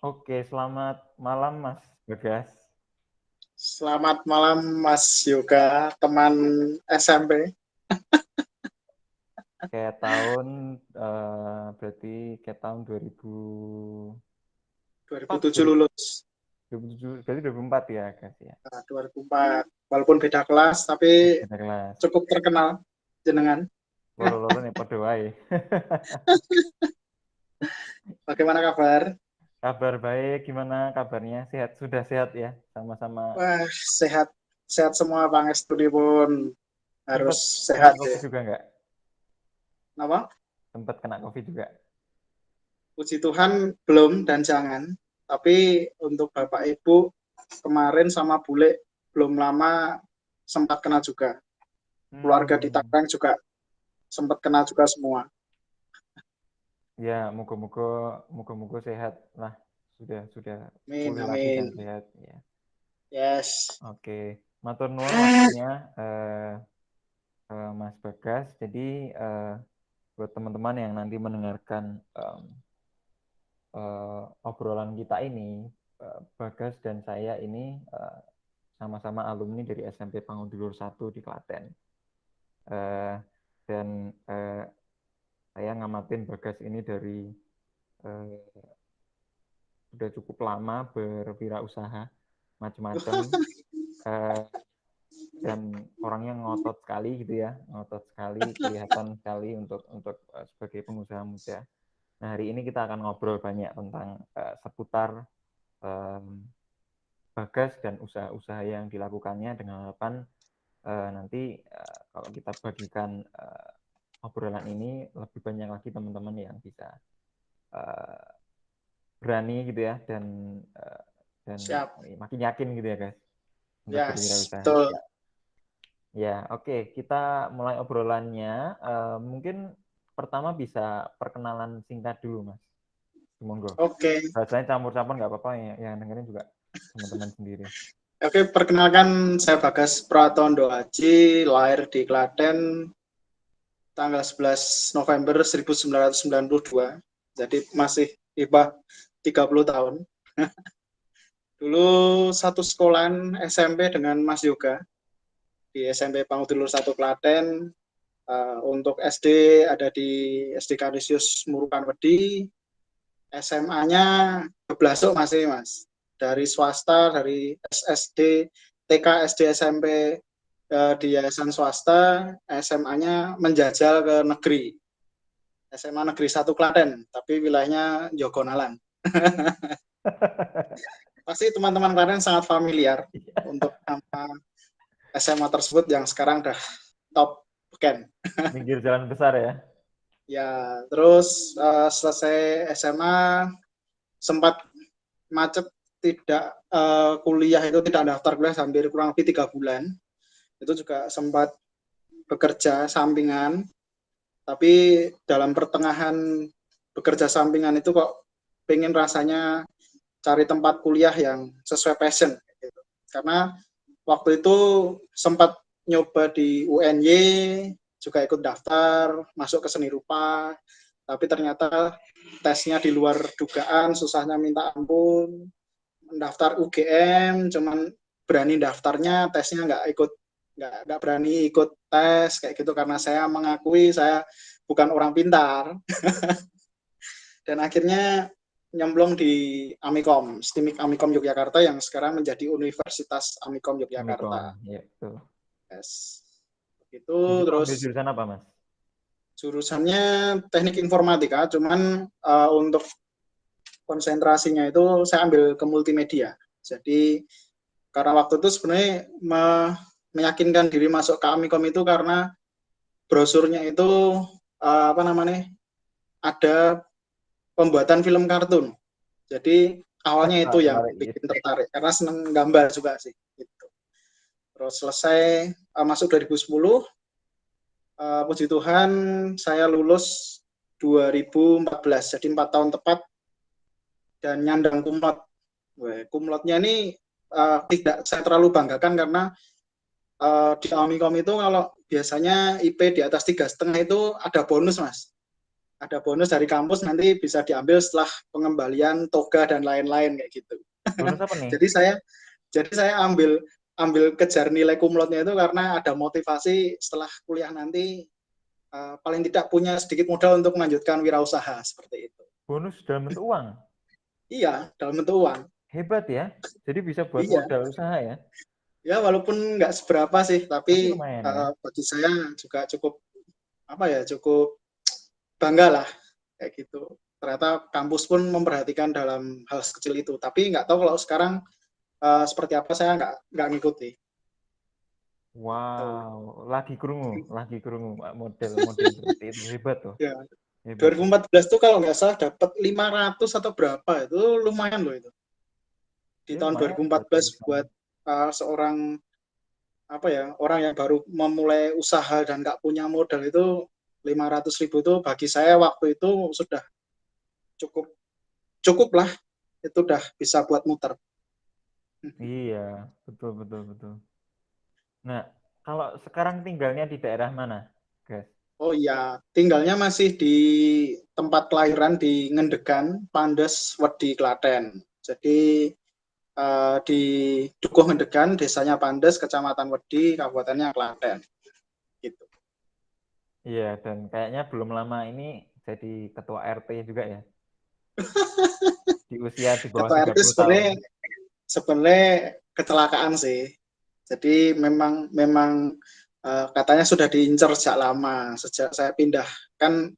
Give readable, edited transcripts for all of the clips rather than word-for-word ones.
Oke, selamat malam Mas Bagas. Selamat malam Mas Yoga, teman SMP. Berarti kayak tahun 2007 lulus. 2007, berarti 2004 ya Gas ya. Nah, 2004. Walaupun beda kelas, tapi Beda kelas. cukup terkenal jenengan. Loro-loro nih padha wae. Bagaimana kabar? Kabar baik, gimana kabarnya? Sehat, sudah sehat ya? Sama-sama. Wah, sehat. Sehat semua Bang Estudi pun harus Sempat kena sehat COVID ya. juga nggak? Apa? Sempat kena COVID juga. Puji Tuhan belum dan jangan. Tapi untuk Bapak Ibu kemarin sama bule belum lama sempat kena juga. Keluarga di Hmm, Tangerang juga sempat kena juga semua. ya moga-moga sehat lah. Sudah Amin, pulih lagi dan amin. sehat ya. Yes. Oke, matur nuwun waktunya Mas Bagas. Jadi buat teman-teman yang nanti mendengarkan obrolan kita ini, Bagas dan saya ini sama-sama alumni dari SMP Pangudulur 1 di Klaten. Uh, dan saya ngamatin Bagas ini dari sudah cukup lama berwirausaha macam-macam. Dan orangnya ngotot sekali gitu ya, ngotot sekali, kelihatan sekali untuk sebagai pengusaha muda. Nah, hari ini kita akan ngobrol banyak tentang seputar Bagas dan usaha-usaha yang dilakukannya dengan harapan nanti kalau kita bagikan obrolan ini lebih banyak lagi teman-teman yang bisa berani gitu ya dan Siap. makin yakin gitu ya guys untuk Yes, berwirausaha. betul. Ya, oke. Kita mulai obrolannya. Mungkin pertama bisa perkenalan singkat dulu, Mas. Monggo. Oke. Bahasanya campur-campur nggak apa-apa ya. Yang dengerin juga teman-teman sendiri. Oke, perkenalkan saya Bagas Pratondo Haji, lahir di Klaten tanggal 11 November 1992. Jadi masih ibah 30 tahun. Dulu satu sekolahan SMP dengan Mas Yoga di SMP Pangudulur 1 Klaten. Untuk SD ada di SD Kanisius Murukan Wedi. SMA-nya Beblasuk masih Mas. Dari swasta, dari SSD, TK, SD, SMP di yayasan swasta, SMA-nya menjajal ke negeri. SMA Negeri 1 Klaten, tapi wilayahnya Jogonalan. Pasti teman-teman Klaten sangat familiar untuk nama SMA tersebut yang sekarang udah top beken. Pinggir jalan besar ya. Ya, terus selesai SMA sempat macet, tidak kuliah itu tidak daftar kuliah hampir kurang lebih 3 bulan. Itu juga sempat bekerja sampingan, tapi dalam pertengahan bekerja sampingan itu kok pengen rasanya cari tempat kuliah yang sesuai passion gitu. Karena waktu itu sempat nyoba di UNY, juga ikut daftar masuk ke seni rupa, tapi ternyata tesnya di luar dugaan, susahnya minta ampun. Mendaftar UGM cuman berani daftarnya, tesnya nggak berani ikut tes kayak gitu, karena saya mengakui saya bukan orang pintar. Dan akhirnya nyemplung di Amikom, STIMIK Amikom Yogyakarta yang sekarang menjadi Universitas Amikom Amikom, Yogyakarta. ya betul. Yes. Di Itu situ ambil terus jurusan apa, Mas? jurusannya teknik informatika, cuman untuk konsentrasinya itu saya ambil ke multimedia. Jadi karena waktu itu sebenarnya meyakinkan diri masuk ke Amikom itu karena brosurnya itu apa namanya, ada pembuatan film kartun. Jadi awalnya itu yang Menarik bikin gitu. tertarik karena seneng gambar juga sih. Gitu. Terus selesai masuk 2010, puji Tuhan saya lulus 2014, jadi 4 tahun tepat dan nyandang kumlot. Kumlotnya ini tidak saya terlalu banggakan karena di Amikom itu kalau biasanya IP di atas 3,5 itu ada bonus Mas. Ada bonus dari kampus nanti bisa diambil setelah pengembalian toga dan lain-lain kayak gitu. Bonus apa nih? Jadi saya ambil ambil kejar nilai kumlotnya itu karena ada motivasi setelah kuliah nanti paling tidak punya sedikit modal untuk melanjutkan wirausaha seperti itu. Bonus dalam bentuk uang. Iya, dalam bentuk uang. Hebat ya. Jadi bisa buat Iya, modal usaha ya. ya walaupun nggak seberapa sih, Tapi tapi lumayan ya. bagi saya juga cukup apa ya, cukup bangga lah kayak gitu. Ternyata kampus pun memperhatikan dalam hal sekecil itu. Tapi nggak tahu kalau sekarang seperti apa, saya nggak ngikuti. Tuh. Wow, lagi kerungu model-model seperti itu hebat tuh, Ya, hebat tuh. 2014 tuh kalau nggak salah dapat 500 atau berapa, itu lumayan loh itu. Di Ya tahun lumayan buat 2014 lulusan. buat seorang apa ya, orang yang baru memulai usaha dan nggak punya modal itu 500.000 itu bagi saya waktu itu sudah cukup cukup lah, itu udah bisa buat muter. Iya, betul betul betul. Nah, kalau sekarang tinggalnya di daerah mana, guys? Oh iya, tinggalnya masih di tempat kelahiran di Ngendegan, Pandes, Wedi, Klaten. Jadi di Dukuh Ngendegan, desanya Pandes, Kecamatan Wedi, Kabupatennya Klaten. Gitu. Iya, dan kayaknya belum lama ini jadi ketua RT juga ya, di usia di bawah Ketua tiga RT puluh tahun. sebenarnya kecelakaan sih. Jadi memang memang katanya sudah diincar sejak lama, sejak saya pindah. Kan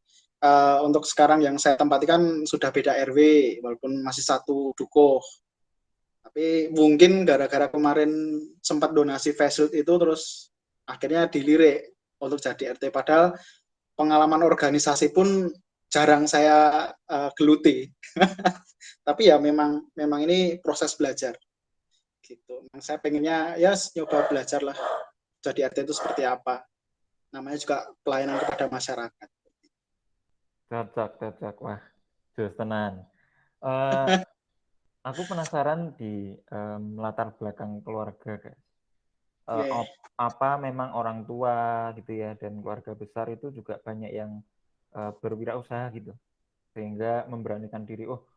untuk sekarang yang saya tempati kan sudah beda RW, walaupun masih satu dukuh. Tapi mungkin gara-gara kemarin sempat donasi face itu, terus akhirnya dilirik untuk jadi RT. Padahal pengalaman organisasi pun jarang saya geluti. Tapi ya memang memang ini proses belajar gitu. Saya pengennya ya nyoba belajar lah jadi RT itu seperti apa. Namanya juga pelayanan kepada masyarakat. Cocok, cocok. Wah, terus tenan. Eh, aku penasaran di latar belakang keluarga, guys. Yeah. Apa memang orang tua gitu ya dan keluarga besar itu juga banyak yang berwirausaha gitu sehingga memberanikan diri, oh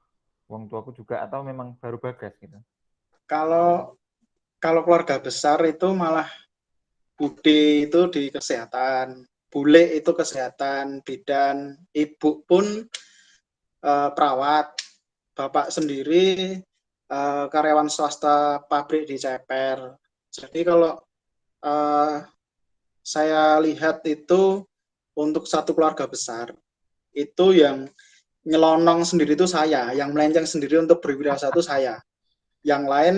wong tuaku juga, atau memang baru bagas gitu. Kalau kalau keluarga besar itu malah bude itu di kesehatan, bule itu kesehatan, bidan, ibu pun perawat, bapak sendiri karyawan swasta pabrik di Ceper. Jadi kalau uh, saya lihat itu untuk satu keluarga besar itu yang nyelonong sendiri itu saya, yang melenceng sendiri untuk berwirausaha itu saya. Yang lain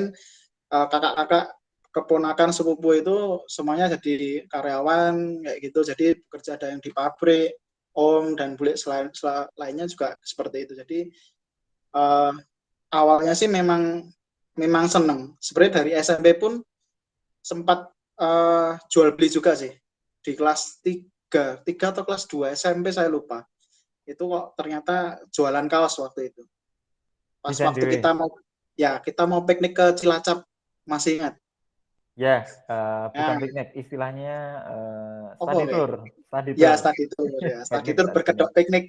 kakak-kakak keponakan sepupu itu semuanya jadi karyawan kayak gitu, jadi bekerja ada yang di pabrik, om dan bule lainnya juga seperti itu. Jadi uh, awalnya sih memang memang seneng. Sebenarnya dari SMP pun sempat jual beli juga sih. Di kelas 3 atau kelas 2 SMP saya lupa. Itu kok ternyata jualan kaos waktu itu. Pas Bisa waktu dewe kita mau piknik ke Cilacap, masih ingat? ya, bukan Nah, piknik istilahnya, oh, study okay. tour, study Ya tour. study tour ya, study Teknik tour study tour. berkedok piknik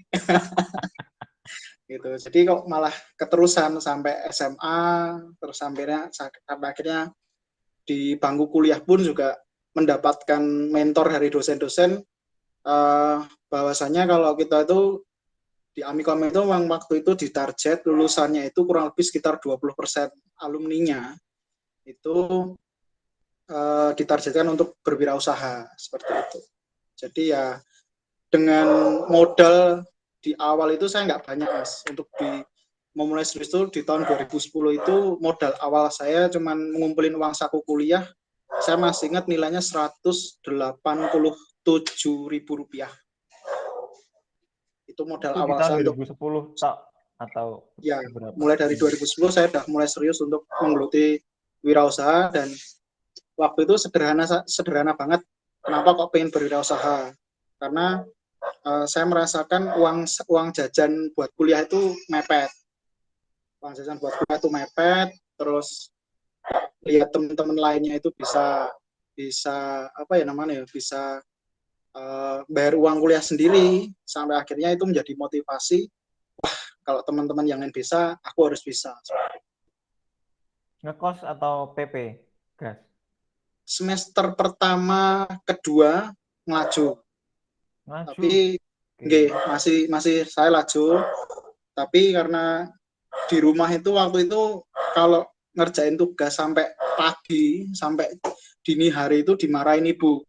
gitu. Jadi kok malah keterusan sampai SMA, terus sampai akhirnya di bangku kuliah pun juga mendapatkan mentor dari dosen-dosen bahwasanya kalau kita itu di Amikom itu memang waktu itu ditarget lulusannya itu kurang lebih sekitar 20% alumninya itu ditargetkan untuk berwirausaha seperti itu. Jadi ya dengan modal di awal itu saya nggak banyak mas, untuk memulai serius itu di tahun 2010 itu modal awal saya cuman ngumpulin uang saku kuliah, saya masih ingat nilainya 187.000 rupiah. Itu modal Itu di awal tahun saya untuk 2010 tak atau ya, berapa? mulai dari 2010 saya sudah mulai serius untuk menggeluti wirausaha. Dan waktu itu sederhana sederhana banget. Kenapa kok pengen berwirausaha? Karena saya merasakan uang jajan buat kuliah itu mepet. Uang jajan buat kuliah itu mepet, terus lihat teman-teman lainnya itu bisa bisa apa ya namanya ya, bisa bayar uang kuliah sendiri, sampai akhirnya itu menjadi motivasi, kalau teman-teman yang lain bisa, aku harus bisa. Ngekos atau PP, gas? Semester pertama, kedua ngelaju, Ngaju. tapi Oke. nggih, masih masih saya laju, tapi karena di rumah itu waktu itu kalau ngerjain tugas sampai pagi, sampai dini hari itu dimarahin ibu.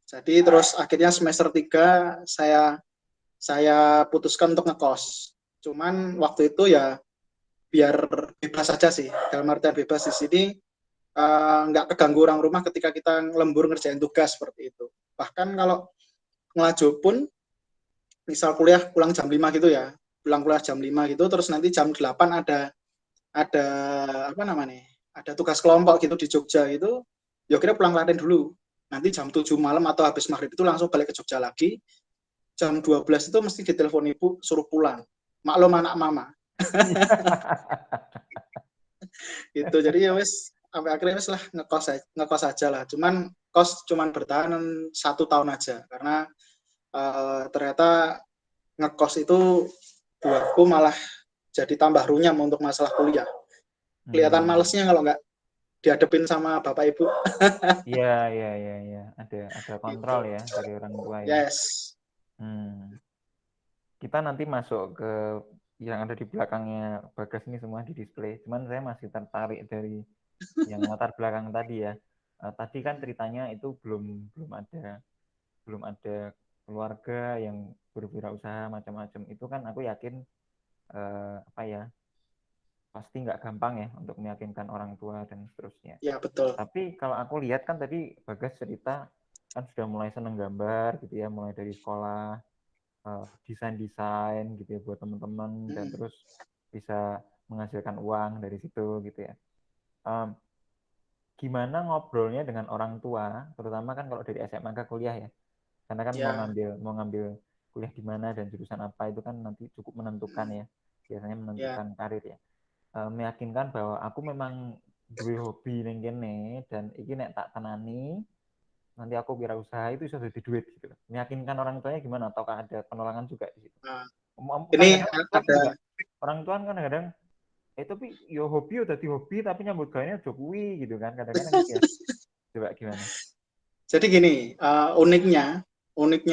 Jadi terus akhirnya semester 3 saya putuskan untuk ngekos. Cuman waktu itu ya biar bebas saja sih, dalam artian bebas di sini nggak keganggu orang rumah ketika kita lembur ngerjain tugas seperti itu. Bahkan kalau ngelaju pun, misal kuliah pulang jam 5 gitu ya, pulang kuliah jam 5 gitu, terus nanti jam 8 ada apa namanya, ada tugas kelompok gitu di Jogja gitu, ya kira pulang Klaten dulu. Nanti jam 7 malam atau habis maghrib itu langsung balik ke Jogja lagi. Jam 12 itu mesti ditelepon ibu suruh pulang. Maklum anak mama. Gitu. Jadi ya wes sampai akhirnya wes lah ngekos aja lah. Cuman kos cuman bertahan 1 tahun aja karena ternyata ngekos itu buatku malah jadi tambah runyam untuk masalah kuliah. Kelihatan malesnya kalau nggak dihadapin sama bapak ibu. Iya, iya, iya, iya. Ada kontrol Gitu. ya dari orang tua ya. Yes. Hmm. Kita nanti masuk ke yang ada di belakangnya Bagas ini semua di display. Cuman saya masih tertarik dari yang latar belakang tadi ya. Tadi kan ceritanya itu belum ada keluarga yang berwirausaha macam-macam. Itu kan aku yakin apa ya, pasti nggak gampang ya untuk meyakinkan orang tua dan seterusnya. Ya betul. Tapi kalau aku lihat kan tadi Bagas cerita kan sudah mulai seneng gambar gitu ya, mulai dari sekolah, desain-desain gitu ya buat teman-teman, dan terus bisa menghasilkan uang dari situ gitu ya. Um, Gimana ngobrolnya dengan orang tua, terutama kan kalau dari SMA ke kuliah ya, karena kan mau Ya. ngambil mau ngambil kuliah di mana dan jurusan apa itu kan nanti cukup menentukan ya, biasanya Ya. menentukan karir ya. Meyakinkan bahwa aku memang duwe hobi ning kene dan iki nek tak tenani nanti aku wirausaha itu bisa jadi duit gitu. Meyakinkan orang tuanya gimana? Ataukah ada penolakan juga di situ? Nah, ini Kadang-kadang orang tua kan ada juga, orang tua kan kadang-kadang tapi yo hobi udah di hobi tapi nyambut gayanya Jokowi gitu kan, kadang-kadang gitu ya. Coba gimana? jadi gini, uniknya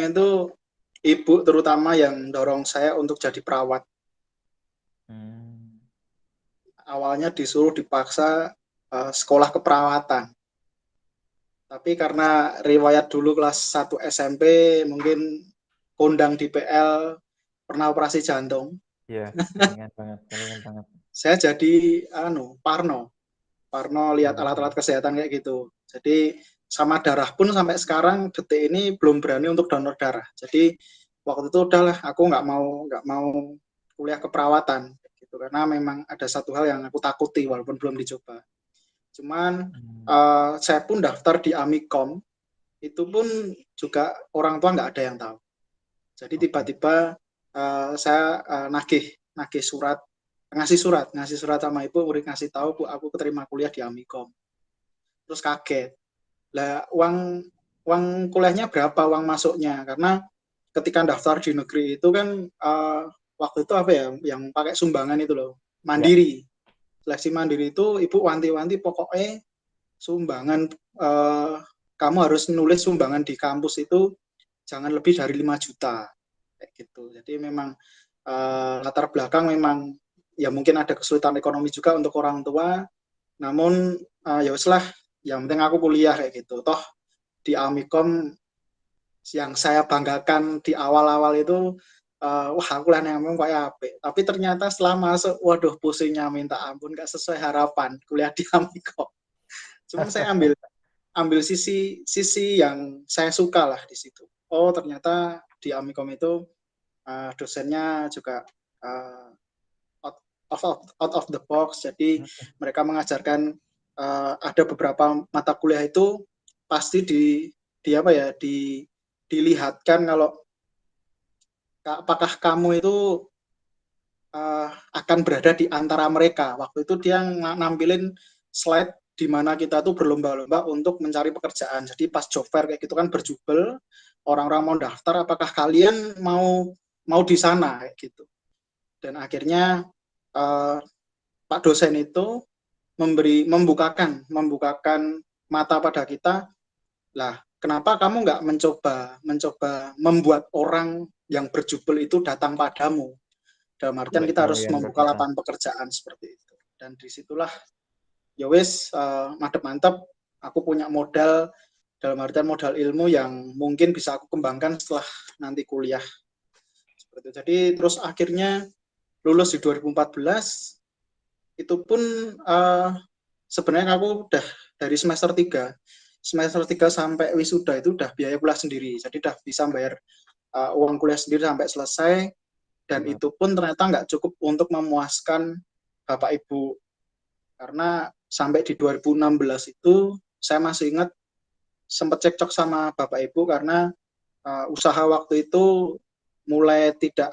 itu ibu terutama yang dorong saya untuk jadi perawat. Hmm. Awalnya disuruh dipaksa sekolah keperawatan. Tapi karena riwayat dulu kelas 1 SMP mungkin kondang di PL, pernah operasi jantung. Iya, kelingan banget, kelingan banget. Saya jadi Parno. Parno lihat Hmm. alat-alat kesehatan kayak gitu. Jadi sama darah pun sampai sekarang detik ini belum berani untuk donor darah. Jadi waktu itu udahlah aku nggak mau kuliah keperawatan gitu karena memang ada satu hal yang aku takuti walaupun belum dicoba. Cuman Hmm. saya pun daftar di Amikom, itu pun juga orang tua nggak ada yang tahu. Jadi Oke. tiba-tiba saya nagih surat, ngasih surat sama ibu, udah ngasih tahu bu aku keterima kuliah di Amikom. Terus kaget, lah uang kuliahnya berapa, uang masuknya, karena ketika daftar di negeri itu kan waktu itu apa ya, yang pakai sumbangan itu loh, Ya. mandiri, seleksi mandiri itu ibu wanti-wanti pokoknya sumbangan, kamu harus nulis sumbangan di kampus itu jangan lebih dari 5 juta kayak gitu. Jadi memang latar belakang memang ya mungkin ada kesulitan ekonomi juga untuk orang tua, namun ya wis lah, yang penting aku kuliah kayak gitu. Toh di Amikom yang saya banggakan di awal-awal itu wah aku lah yang ngomong kayak apa. Tapi ternyata setelah masuk, waduh pusingnya minta ampun, gak sesuai harapan kuliah di Amikom. Cuman saya ambil sisi sisi yang saya suka lah di situ. Oh ternyata di Amikom itu dosennya juga uh, out of the box. Jadi mereka mengajarkan ada beberapa mata kuliah itu pasti di apa ya dilihatkan kalau apakah kamu itu akan berada di antara mereka. Waktu itu dia nampilin slide di mana kita tuh berlomba-lomba untuk mencari pekerjaan. Jadi pas job fair kayak gitu kan berjubel, orang-orang mau daftar, apakah kalian mau di sana kayak gitu. Dan akhirnya Pak dosen itu membukakan mata pada kita. Lah, kenapa kamu nggak mencoba membuat orang yang berjubel itu datang padamu? Dalam artian Buat kita harus doyan ke membuka kita. lapangan pekerjaan seperti itu. Dan disitulah ya wis mantep-mantep aku punya modal, dalam artian modal ilmu yang mungkin bisa aku kembangkan setelah nanti kuliah seperti itu. Jadi terus akhirnya lulus di 2014 itu pun sebenarnya aku udah dari semester 3 sampai wisuda itu udah biaya kuliah sendiri, jadi udah bisa bayar uang kuliah sendiri sampai selesai. Dan Hebat. itu pun ternyata nggak cukup untuk memuaskan bapak ibu, karena sampai di 2016 itu saya masih ingat sempat cekcok sama bapak ibu karena usaha waktu itu mulai tidak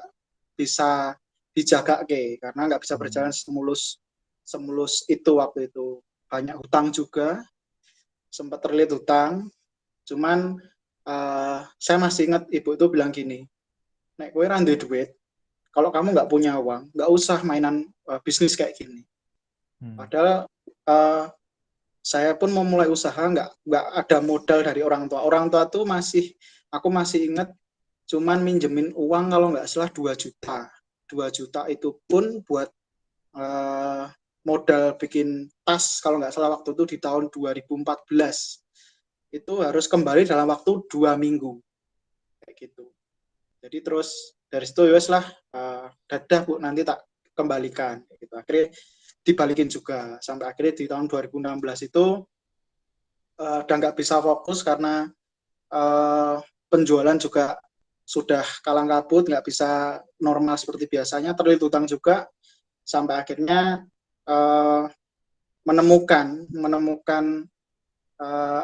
bisa dijaga karena nggak bisa Hmm. berjalan semulus semulus itu. Waktu itu banyak hutang juga, sempat terlilit hutang. Cuman saya masih ingat ibu itu bilang gini, nek kowe ra duit, kalau kamu nggak punya uang nggak usah mainan bisnis kayak gini. Hmm. Padahal uh, saya pun mau mulai usaha nggak ada modal dari orang tua. Orang tua tuh aku masih ingat cuman minjemin uang kalau nggak salah 2 juta. 2 juta itu pun buat uh, modal bikin tas kalau nggak salah waktu itu di tahun 2014. Itu harus kembali dalam waktu 2 minggu kayak gitu. Jadi terus dari situ ya lah dadah Bu nanti tak kembalikan kayak gitu. Akhirnya dibalikin juga sampai akhirnya di tahun 2016 itu udah nggak bisa fokus karena penjualan juga sudah kalang kabut, nggak bisa normal seperti biasanya, terlilit utang juga, sampai akhirnya uh, menemukan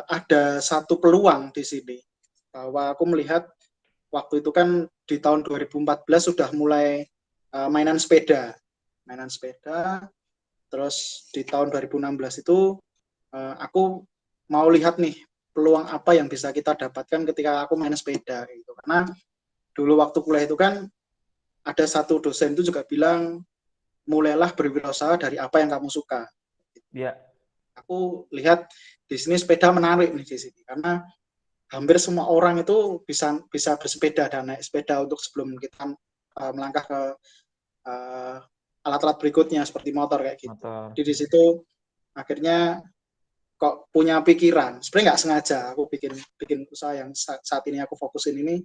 ada satu peluang di sini, bahwa aku melihat waktu itu kan di tahun 2014 sudah mulai mainan sepeda, terus di tahun 2016 itu aku mau lihat nih peluang apa yang bisa kita dapatkan ketika aku main sepeda gitu. Karena dulu waktu kuliah itu kan ada satu dosen itu juga bilang mulailah berwirausaha dari apa yang kamu suka. Ya. Aku lihat di sini sepeda menarik nih di sini karena hampir semua orang itu bisa bersepeda dan naik sepeda untuk sebelum kita melangkah ke alat-alat berikutnya seperti motor kayak gitu. Motor. Jadi di situ akhirnya kok punya pikiran, sebenarnya nggak sengaja aku bikin usaha yang saat ini aku fokusin ini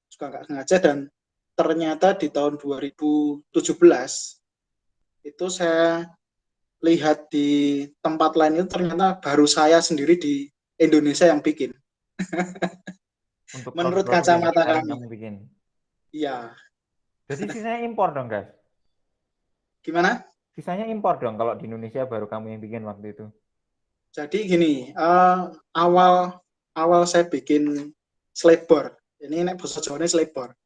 juga nggak sengaja. Dan ternyata di tahun 2017 itu saya lihat di tempat lain itu ternyata baru saya sendiri di Indonesia yang bikin. Untuk Menurut produk-produk yang kacamata sekarang kami, kamu bikin. iya. Jadi sisanya impor dong, guys. Gimana? Sisanya impor dong kalau di Indonesia baru kamu yang bikin waktu itu. Jadi gini, awal awal saya bikin slebor, ini nek bahasa Jawanya slebor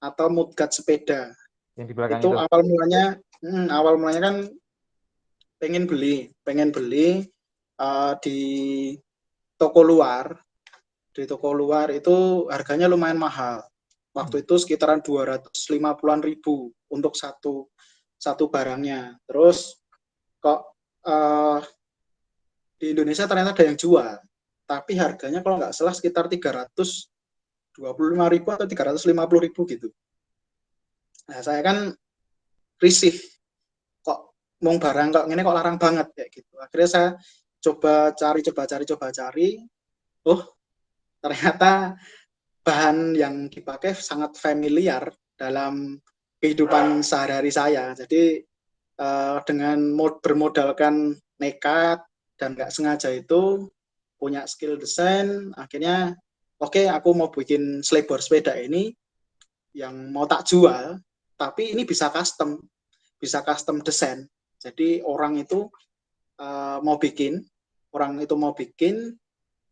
atau mudguard sepeda. Yang di belakang Itu itu. awal mulanya kan pengen beli di toko luar. Di toko luar itu harganya lumayan mahal. Hmm. Waktu itu sekitaran 250-an ribu untuk satu satu barangnya. Terus kok di Indonesia ternyata ada yang jual, tapi harganya kalau nggak salah sekitar 325 ribu atau 350 ribu gitu. Nah saya kan risih, kok mau barang kok ini kok larang banget kayak gitu. Akhirnya saya coba cari, oh ternyata bahan yang dipakai sangat familiar dalam kehidupan sehari-hari saya. Jadi dengan bermodalkan nekat dan nggak sengaja itu punya skill desain, akhirnya oke, aku mau bikin selebor sepeda ini yang mau tak jual, tapi ini bisa custom desain. Jadi orang itu mau bikin,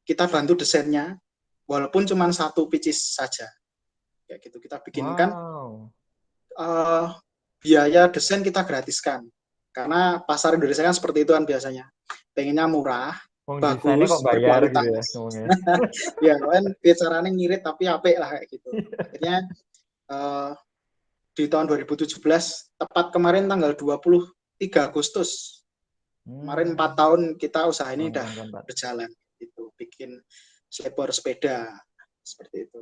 kita bantu desainnya, walaupun cuma satu pieces saja, kayak gitu kita bikinkan. Wow. uh, Biaya desain kita gratiskan. Karena pasar Indonesia kan seperti itu kan biasanya. Pengennya murah, Wong desainnya kok bagus, bayar gitu ya berkualitas. ngomongnya. Ya kan bicaranya ngirit tapi apik lah kayak gitu. Akhirnya eh, di tahun 2017, tepat kemarin tanggal 23 Agustus, kemarin 4 Hmm, tahun kita usaha ini udah lumayan kan Pak. berjalan, gitu, bikin skateboard sepeda, seperti itu.